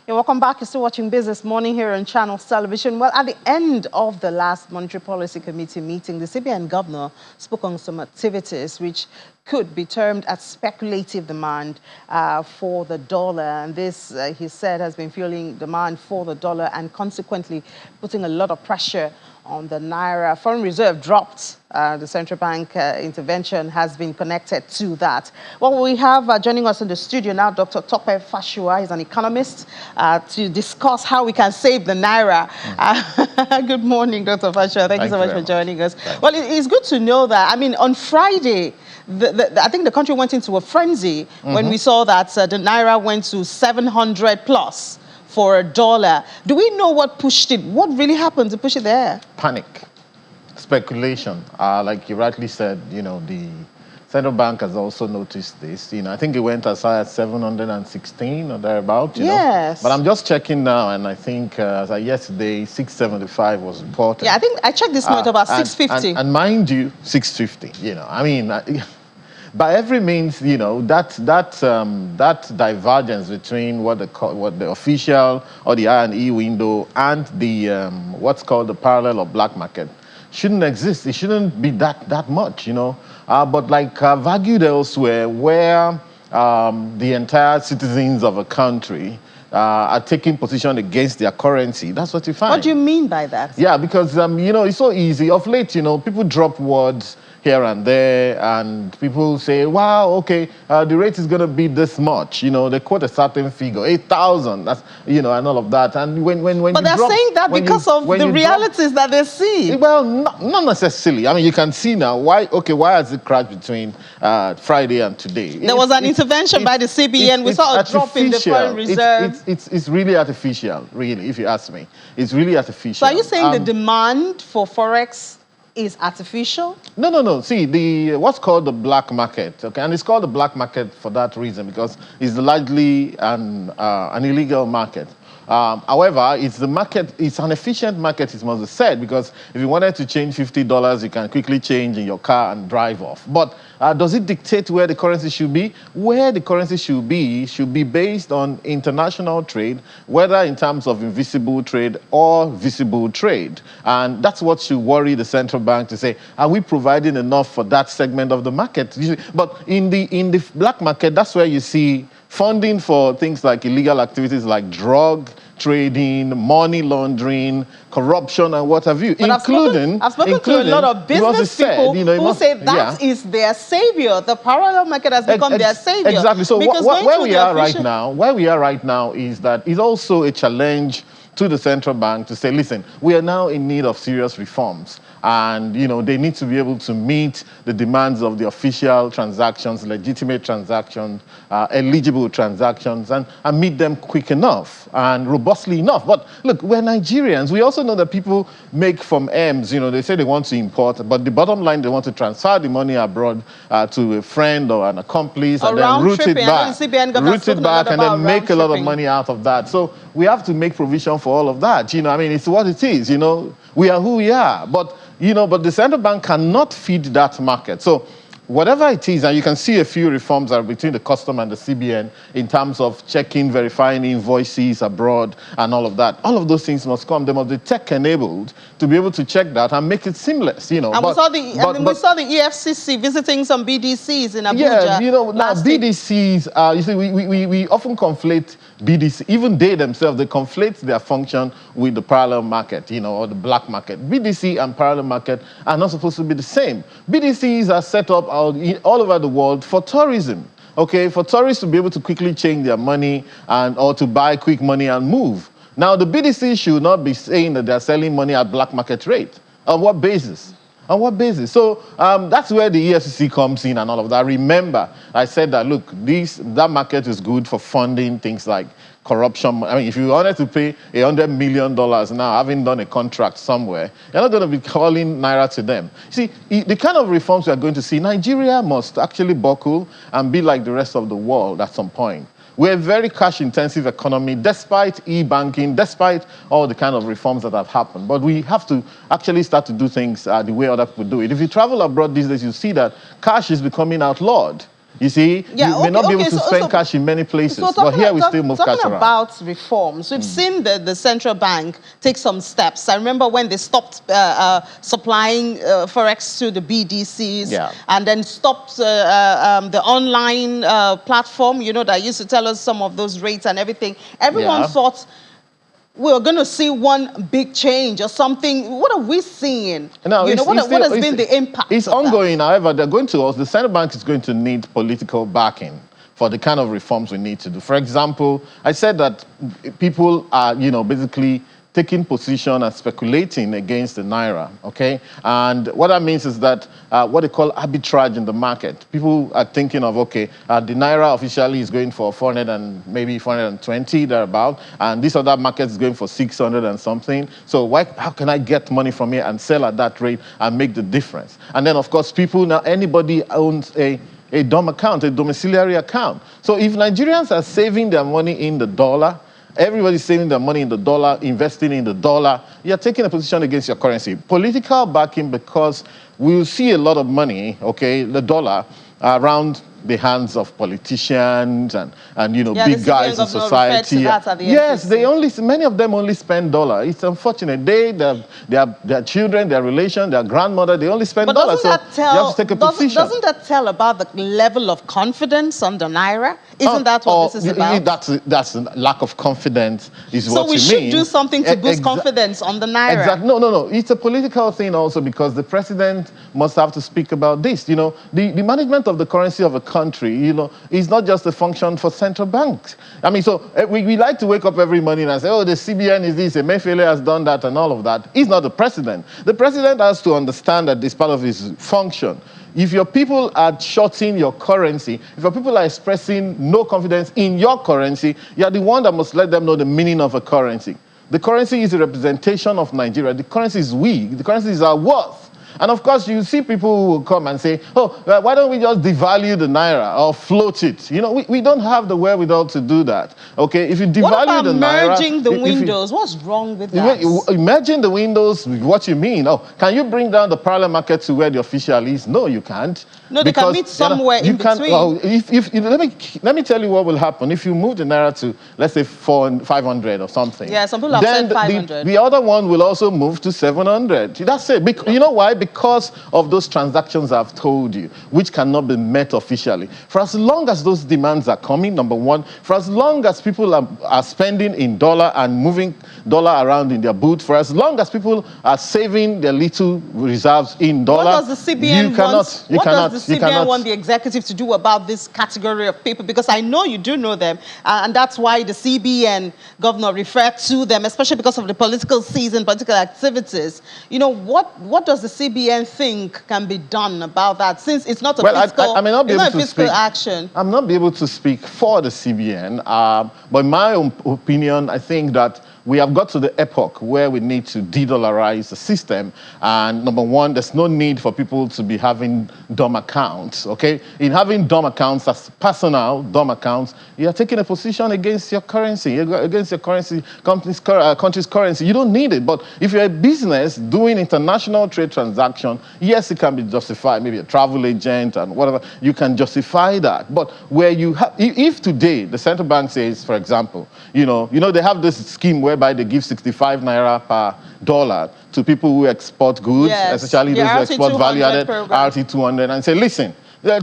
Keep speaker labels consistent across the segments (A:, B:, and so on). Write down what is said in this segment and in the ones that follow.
A: Yeah, welcome back. You're still watching Business Morning here on Channels Television. Well, at the end of the last Monetary Policy Committee meeting, the CBN governor spoke on some activities which could be termed as speculative demand for the dollar. And this, he said, has been fueling demand for the dollar and consequently putting a lot of pressure on the Naira. Foreign reserve dropped. The central bank intervention has been connected to that. Well, we have joining us in the studio now Dr. Tope Fasua. He's an economist to discuss how we can save the Naira. Good morning, Dr. Fasua. Thank you so much for joining us. Well, it's good to know that. I mean, on Friday, I think the country went into a frenzy when we saw that the Naira went to 700 plus. For a dollar. Do we know what pushed it? What really happened to push it there?
B: Panic, speculation. Like you rightly said, the central bank has also noticed this. I think it went as high as 716 or thereabout.
A: Yes.
B: But I'm just checking now, and I think as of yesterday, 675 was reported.
A: Yeah, I think I checked this morning about 650.
B: And mind you, 650. I mean. By every means, that divergence between what the official or the I&E window and the what's called the parallel or black market shouldn't exist. It shouldn't be that much, But like I've argued elsewhere, where the entire citizens of a country are taking position against their currency, that's what you find.
A: What do you mean by that?
B: Yeah, because it's so easy. Of late, people drop words here and there, and people say, wow, okay, the rate is going to be this much. They quote a certain figure, 8,000, that's, and all of that. And when
A: But they're saying that because of the realities that they see.
B: Well, not necessarily. I mean, you can see now, why has it crashed between Friday and today?
A: There was an intervention by the CBN. We saw a drop in the foreign reserve.
B: It's really artificial, really, if you ask me. It's really artificial.
A: So are you saying the demand for Forex is artificial?
B: No. See, what's called the black market, okay, and it's called the black market for that reason, because it's largely an illegal market. However, it's an efficient market, it must be said, because if you wanted to change $50, you can quickly change in your car and drive off. But does it dictate where the currency should be? Where the currency should be based on international trade, whether in terms of invisible trade or visible trade. And that's what should worry the central bank, to say, are we providing enough for that segment of the market? But in the black market, that's where you see funding for things like illegal activities like drug trading, money laundering, corruption, and what have you,
A: I've spoken to a lot of business people who say that is their savior. The parallel market has become their savior.
B: Exactly. So where we are right now is that it's also a challenge to the central bank to say, listen, we are now in need of serious reforms. And, they need to be able to meet the demands of the official transactions, legitimate transactions, eligible transactions, and meet them quick enough and robustly enough. But look, we're Nigerians. We also know that people make from M's, they say they want to import, but the bottom line, they want to transfer the money abroad to a friend or an accomplice, and then route it back, and then make a lot of money out of that. So we have to make provision for all of that. It's what it is. We are who we are. But the central bank cannot feed that market. So whatever it is, and you can see a few reforms are between the custom and the CBN in terms of checking, verifying invoices abroad and all of that. All of those things must come. They must be tech-enabled to be able to check that and make it seamless, And
A: we saw the EFCC visiting some BDCs in Abuja.
B: Yeah, now BDCs, you see, we often conflate BDC, even they themselves, they conflate their function with the parallel market, or the black market. BDC and parallel market are not supposed to be the same. BDCs are set up all over the world for tourism, okay, for tourists to be able to quickly change their money or to buy quick money and move. Now, the BDC should not be saying that they're selling money at black market rate. On what basis? On what basis? So that's where the EFCC comes in and all of that. Remember, I said that, look, that market is good for funding things like corruption. I mean, if you wanted to pay $100 million now, having done a contract somewhere, you're not going to be calling Naira to them. See, the kind of reforms we are going to see, Nigeria must actually buckle and be like the rest of the world at some point. We're a very cash-intensive economy, despite e-banking, despite all the kind of reforms that have happened. But we have to actually start to do things the way other people do it. If you travel abroad these days, you see that cash is becoming outlawed. You see,
A: yeah,
B: you may not be able to spend cash in many places,
A: but
B: here we still move cash around.
A: Talking about reforms, we've seen the central bank take some steps. I remember when they stopped supplying forex to the BDCs, and then stopped the online platform, you know, that used to tell us some of those rates and everything. Everyone thought we're going to see one big change or something. What are we seeing? No, what has been the impact?
B: It's ongoing. However, the central bank is going to need political backing for the kind of reforms we need to do. For example, I said that people are, basically taking position and speculating against the Naira, okay? And what that means is that what they call arbitrage in the market. People are thinking of, okay, the Naira officially is going for 400 and maybe 420, thereabout, and this other market is going for 600 and something. So how can I get money from here and sell at that rate and make the difference? And then, of course, anybody owns a DOM account, a domiciliary account. So if Nigerians are saving their money in the dollar, everybody's saving their money in the dollar, investing in the dollar, you're taking a position against your currency. Political backing, because we'll see a lot of money, okay, the dollar, around the hands of politicians and big guys in society. Yes, many of them only spend dollar. It's unfortunate. Their children, their relation, their grandmother, they only spend dollar. So you have to take a position.
A: Doesn't that tell about the level of confidence on the Naira? Isn't that what this is about?
B: That's lack of confidence is what you mean.
A: So we should do something to boost confidence on the Naira.
B: Exactly. No. It's a political thing also, because the president must have to speak about this. The management of the currency of a country, is not just a function for central banks. I mean, so we like to wake up every morning and say, oh, the CBN is this, Emefiele has done that and all of that. He's not the president. The president has to understand that this part of his function. If your people are shorting your currency, if your people are expressing no confidence in your currency, you're the one that must let them know the meaning of a currency. The currency is a representation of Nigeria. The currency is we. The currency is our worth. And of course, you see people who will come and say, oh, why don't we just devalue the Naira or float it? We don't have the wherewithal to do that. Okay, if you devalue the Naira...
A: What about merging the windows? What's wrong with that?
B: Merging the windows, what you mean? Oh, can you bring down the parallel market to where the official is? No, you can't.
A: No, they can meet somewhere in between.
B: Let me tell you what will happen. If you move the Naira to, let's say, 500 or something.
A: Yeah, some people have said 500.
B: The other one will also move to 700. That's it. You know why? Because of those transactions I've told you, which cannot be met officially. For as long as those demands are coming, number one, for as long as people are spending in dollar and moving dollar around in their boot, for as long as people are saving their little reserves in dollar,
A: what does the CBN want the executive to do about this category of people? Because I know you do know them, and that's why the CBN governor referred to them, especially because of the political season, political activities. What does the CBN think can be done about that, since it's not a fiscal action?
B: I'm not able to speak for the CBN, but in my own opinion, I think that we have got to the epoch where we need to de-dollarize the system. And number one, there's no need for people to be having DOM accounts, okay? In having DOM accounts, as personal DOM accounts, you're taking a position against your currency, against your country's currency. You don't need it. But if you're a business doing international trade transaction, yes, it can be justified, maybe a travel agent and whatever, you can justify that. But where you have, if today the central bank says, for example, they have this scheme whereby they give 65 Naira per dollar to people who export goods, especially those who export value-added RT200, and say, listen,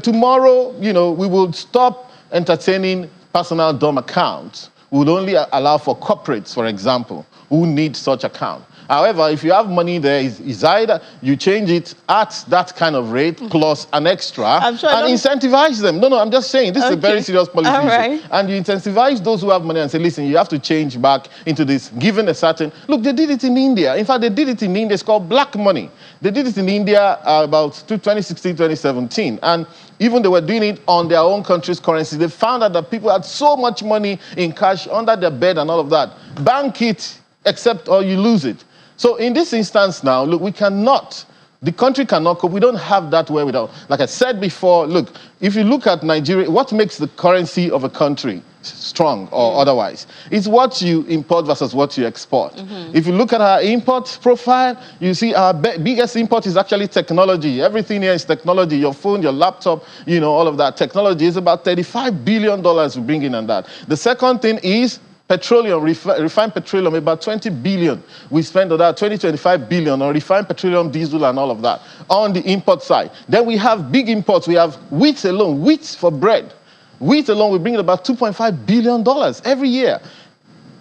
B: tomorrow, we will stop entertaining personal DOM accounts. We would only allow for corporates, for example, who need such account. However, if you have money there, it's either you change it at that kind of rate plus an extra and incentivize them. No, I'm just saying, this is a very serious policy issue. And you incentivize those who have money and say, listen, you have to change back into this, given a certain... Look, they did it in India. In fact, they did it in India. It's called black money. They did it in India about 2016, 2017. And even they were doing it on their own country's currency. They found out that people had so much money in cash under their bed and all of that. Bank it, except or you lose it. So in this instance now, look, the country cannot cope. We don't have that wherewithal. Like I said before, look, if you look at Nigeria, what makes the currency of a country? strong or otherwise. It's what you import versus what you export. If you look at our import profile, you see our biggest import is actually technology. Everything here is technology. Your phone, your laptop, you know, all of that. Technology is about $35 billion we bring in on that. The second thing is petroleum, refined petroleum, about 20 billion. We spend on that 25 billion on refined petroleum, diesel, and all of that on the import side. Then we have big imports. We have wheat alone, wheat for bread. Wheat alone, we bring in about $2.5 billion every year.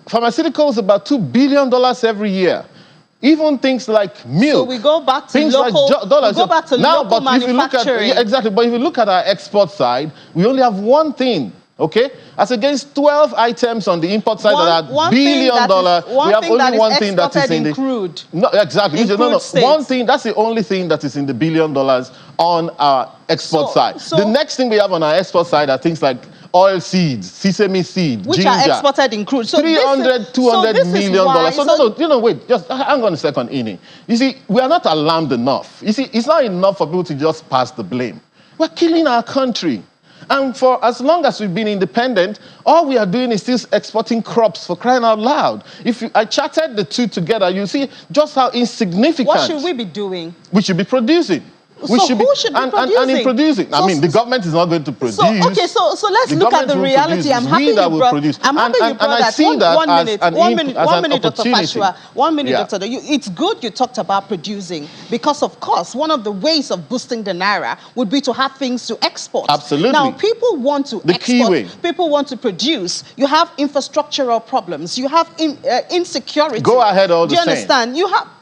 B: Pharmaceuticals, about $2 billion every year. Even things like milk.
A: So we go back to local,
B: dollars.
A: We go back to
B: now,
A: local manufacturing.
B: Exactly, but if you look at our export side, we only have one thing. Okay, as against 12 items on the import side that are $1 billion, we have only one thing that is in the
A: crude.
B: No, exactly.
A: In crude states.
B: One thing. That's the only thing that is in the $1 billion on our export side. The next thing we have on our export side are things like oil seeds, sesame seed,
A: which
B: ginger,
A: are exported in crude. So
B: $200 million. Wait, just hang on a second, Ini. You see, we are not alarmed enough. You see, it's not enough for people to just pass the blame. We're killing our country. And for as long as we've been independent, all we are doing is still exporting crops, for crying out loud. I chatted the two together, you see just how insignificant.
A: What should we be doing?
B: We should be producing.
A: Who should be producing?
B: And in producing. The government is not going to produce.
A: So let's look at the reality. I'm happy you brought that. One minute, Dr. Fashua. 1 minute, Dr. It's good you talked about producing because, of course, one of the ways of boosting the Naira would be to have things to export.
B: Absolutely.
A: Now, people want to export. People want to produce. You have infrastructural problems. You have insecurity.
B: Go ahead all the same.
A: Do you understand?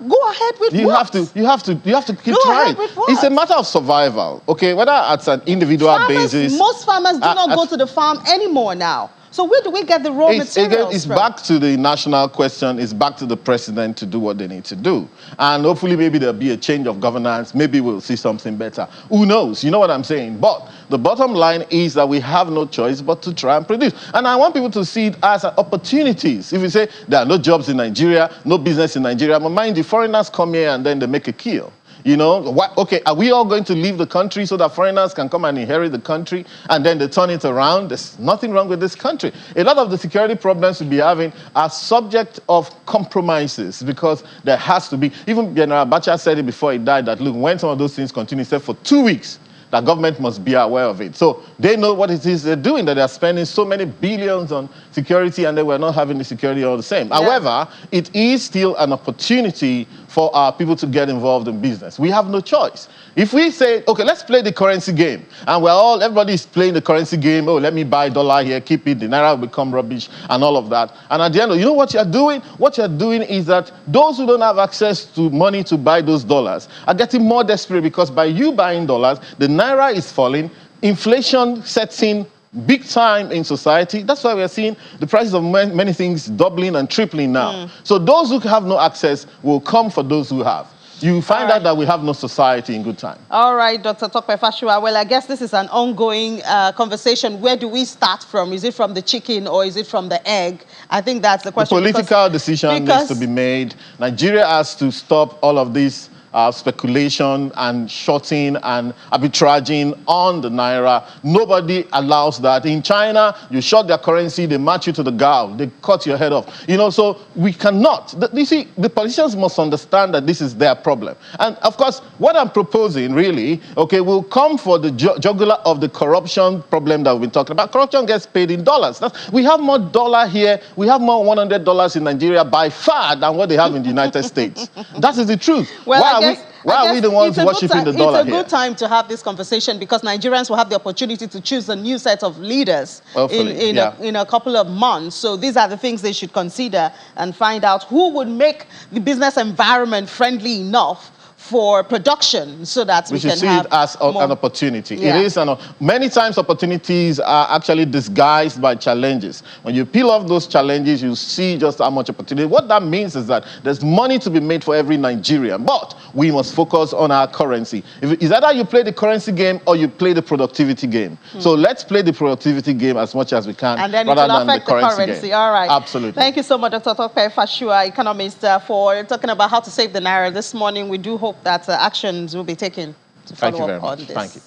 A: Go ahead with what?
B: You have to keep trying. It's a matter of survival, okay? Whether at an individual basis.
A: Most farmers do not go to the farm anymore now. So where do we get the raw materials
B: It's
A: from?
B: back to the national question. It's back to the president to do what they need to do. And hopefully maybe there'll be a change of governance. Maybe we'll see something better. Who knows? You know what I'm saying? But the bottom line is that we have no choice but to try and produce. And I want people to see it as opportunities. If you say there are no jobs in Nigeria, no business in Nigeria, but mind you, foreigners come here and then they make a kill. You know, okay, are we all going to leave the country so that foreigners can come and inherit the country and then they turn it around? There's nothing wrong with this country. A lot of the security problems we'll be having are subject of compromises because there has to be, even General Abacha said it before he died, that look, when some of those things continue, he said for 2 weeks, the government must be aware of it. So they know what it is they're doing, that they're spending so many billions on security and they were not having the security all the same. Yeah. However, it is still an opportunity for our people to get involved in business. We have no choice. If we say, okay, let's play the currency game, and everybody is playing the currency game, oh, let me buy dollar here, keep it, the Naira will become rubbish, and all of that. And at the end, you know what you're doing? What you're doing is that those who don't have access to money to buy those dollars are getting more desperate because by you buying dollars, the Naira is falling, inflation sets in big time in society. That's why we are seeing the prices of many things doubling and tripling now. So those who have no access will come for those who have. You find out that we have no society in good time. All
A: right, Dr. Tope Fashua. Well, I guess this is an ongoing conversation. Where do we start from? Is it from the chicken or is it from the egg? I think that's the question.
B: The political decision needs to be made. Nigeria has to stop all of this speculation and shorting and arbitraging on the Naira. Nobody allows that. In China, you short their currency, they march you to the gao, they cut your head off. You know, so we cannot. You see, the politicians must understand that this is their problem. And of course, what I'm proposing really, okay, will come for the jugular of the corruption problem that we've been talking about. Corruption gets paid in dollars. We have more dollar here, we have more $100 in Nigeria by far than what they have in the United States. That is the truth.
A: Well,
B: why are we the ones worshipping the dollar here?
A: It's a good time to have this conversation because Nigerians will have the opportunity to choose a new set of leaders in a couple of months. So these are the things they should consider and find out who would make the business environment friendly enough for production so that we can have
B: it as an opportunity. Yeah. It is many times opportunities are actually disguised by challenges. When you peel off those challenges, you see just how much opportunity. What that means is that there's money to be made for every Nigerian, but we must focus on our currency. It's either you play the currency game or you play the productivity game. So let's play the productivity game as much as we can,
A: and then
B: rather than
A: the currency game. All right.
B: Absolutely.
A: Thank you so much, Dr. Tope Fashua, economist, for talking about how to save the Naira this morning. We do hope that actions will be taken to follow up on this.
B: Thank you.